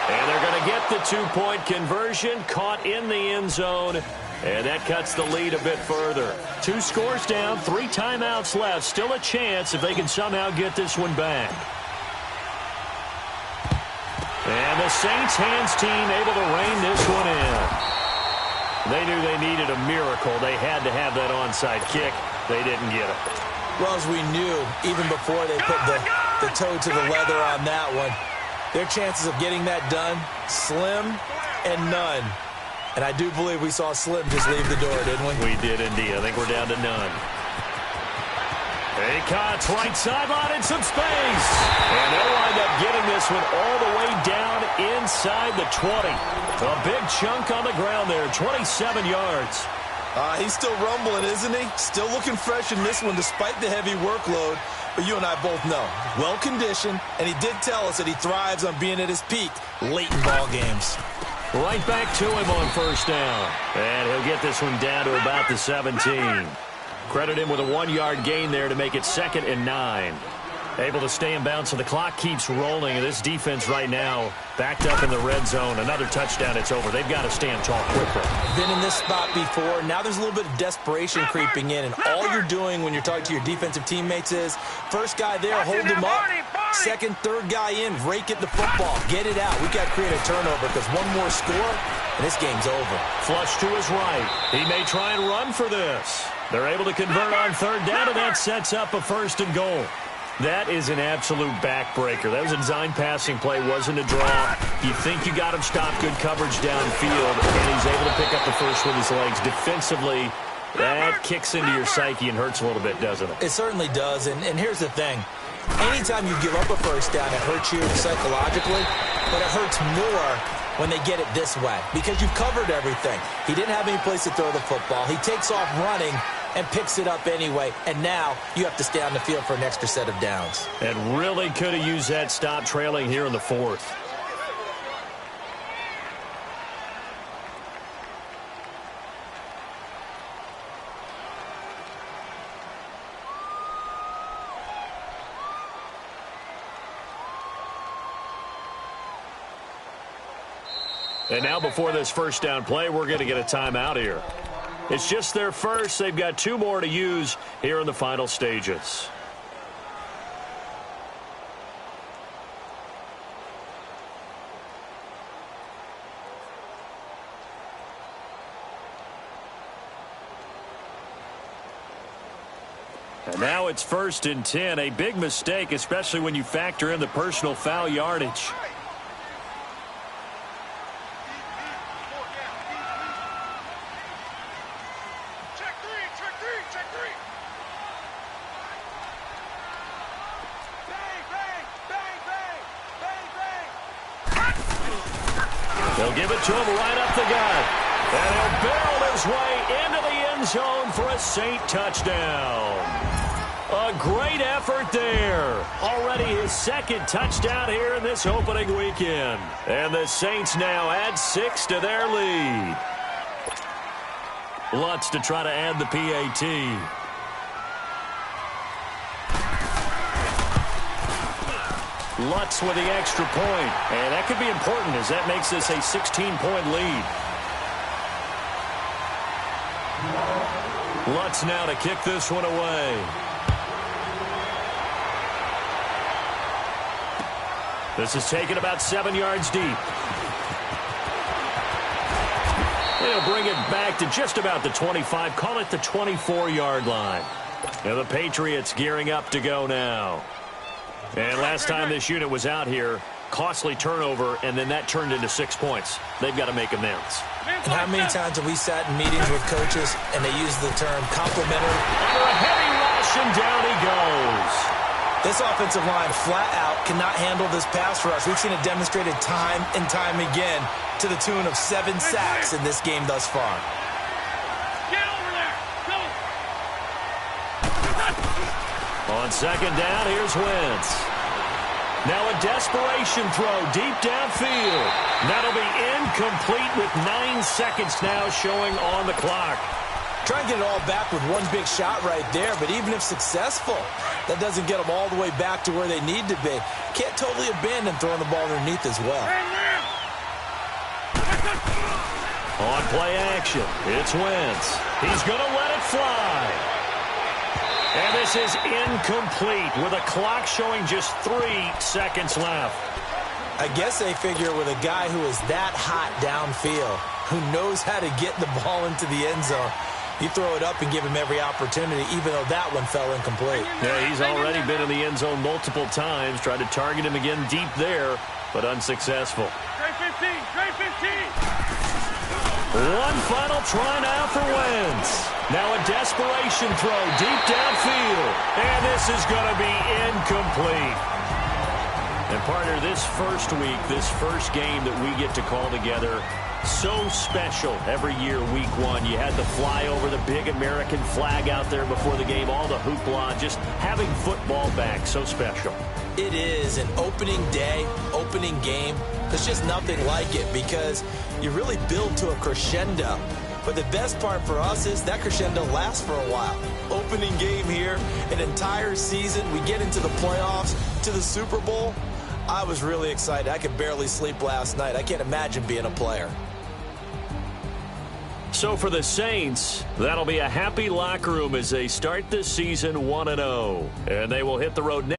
A: And they're going to get the 2-point conversion, caught in the end zone. And that cuts the lead a bit further. 2 scores down, 3 timeouts left. Still a chance if they can somehow get this one back. And the Saints hands team able to rein this one in. They knew they needed a miracle. They had to have that onside kick. They didn't get it.
B: Well, as we knew, even before they put the toe to the leather on that one, their chances of getting that done, slim and none. And I do believe we saw Slim just leave the door, didn't we?
A: We did indeed. I think we're down to none. He cuts right sideline in some space. And they'll wind up getting this one all the way down inside the 20. A big chunk on the ground there, 27 yards.
B: He's still rumbling, isn't he? Still looking fresh in this one despite the heavy workload. But you and I both know, well-conditioned, and he did tell us that he thrives on being at his peak late in ball games.
A: Right back to him on first down. And he'll get this one down to about the 17. Credit him with a 1-yard gain there to make it 2nd and 9. Able to stay in bounds, so the clock keeps rolling. And this defense right now backed up in the red zone. Another touchdown, it's over. They've got to stand tall quickly.
B: Been in this spot before. Now there's a little bit of desperation creeping in. And all you're doing when you're talking to your defensive teammates is, first guy there, hold him up. Second, third guy in, rake at the football. Get it out. We've got to create a turnover because one more score, and this game's over.
A: Flush to his right. He may try and run for this. They're able to convert on third down, and that sets up a 1st and goal. That is an absolute backbreaker. That was a design passing play, wasn't a draw. You think you got him stopped, good coverage downfield, and he's able to pick up the first with his legs. Defensively, that kicks into your psyche and hurts a little bit, doesn't it?
B: It certainly does, and here's the thing. Anytime you give up a first down, it hurts you psychologically, but it hurts more when they get it this way because you've covered everything. He didn't have any place to throw the football. He takes off running and picks it up anyway, and now you have to stay on the field for an extra set of downs.
A: And really could have used that stop trailing here in the 4th. And now before this first down play, we're going to get a timeout here. It's just their first. They've got 2 more to use here in the final stages. And now it's 1st and 10. A big mistake, especially when you factor in the personal foul yardage. They'll give it to him right up the gut. And he'll barrel his way into the end zone for a Saint touchdown. A great effort there. Already his 2nd touchdown here in this opening weekend. And the Saints now add 6 to their lead. Lutz to try to add the PAT. Lutz with the extra point. And that could be important as that makes this a 16-point lead. Lutz now to kick this one away. This is taken about 7 yards deep. They'll bring it back to just about the 25. Call it the 24-yard line. And the Patriots gearing up to go now. And last time this unit was out here, costly turnover, and then that turned into 6 points. They've got to make amends.
B: And how many times have we sat in meetings with coaches and they use the term complimentary?
A: Under a heavy rush, and down he goes.
B: This offensive line flat out cannot handle this pass rush. We've seen it demonstrated time and time again to the tune of 7 sacks in this game thus far.
C: Get over there. Go.
A: On 2nd down, here's Wentz. Now a desperation throw deep downfield. That'll be incomplete with 9 seconds now showing on the clock.
B: Try and get it all back with one big shot right there, but even if successful, that doesn't get them all the way back to where they need to be. Can't totally abandon throwing the ball underneath as well.
A: On play action, it's Wentz. He's going to let it fly. And this is incomplete with a clock showing just 3 seconds left.
B: I guess they figure with a guy who is that hot downfield, who knows how to get the ball into the end zone, you throw it up and give him every opportunity, even though that one fell incomplete.
A: Yeah, he's already been in the end zone multiple times, tried to target him again deep there, but unsuccessful.
C: Trey 15, Trey 15.
A: One final try now for Wentz. Now a desperation throw deep downfield. And this is going to be incomplete. And partner, this first week, this first game that we get to call together, so special every year, week one. You had the fly over the big American flag out there before the game, all the hoopla, just having football back, so special.
B: It is an opening day, opening game. There's just nothing like it because you really build to a crescendo. But the best part for us is that crescendo lasts for a while. Opening game here, an entire season. We get into the playoffs, to the Super Bowl. I was really excited. I could barely sleep last night. I can't imagine being a player.
A: So for the Saints, that'll be a happy locker room as they start this season 1-0. And they will hit the road next.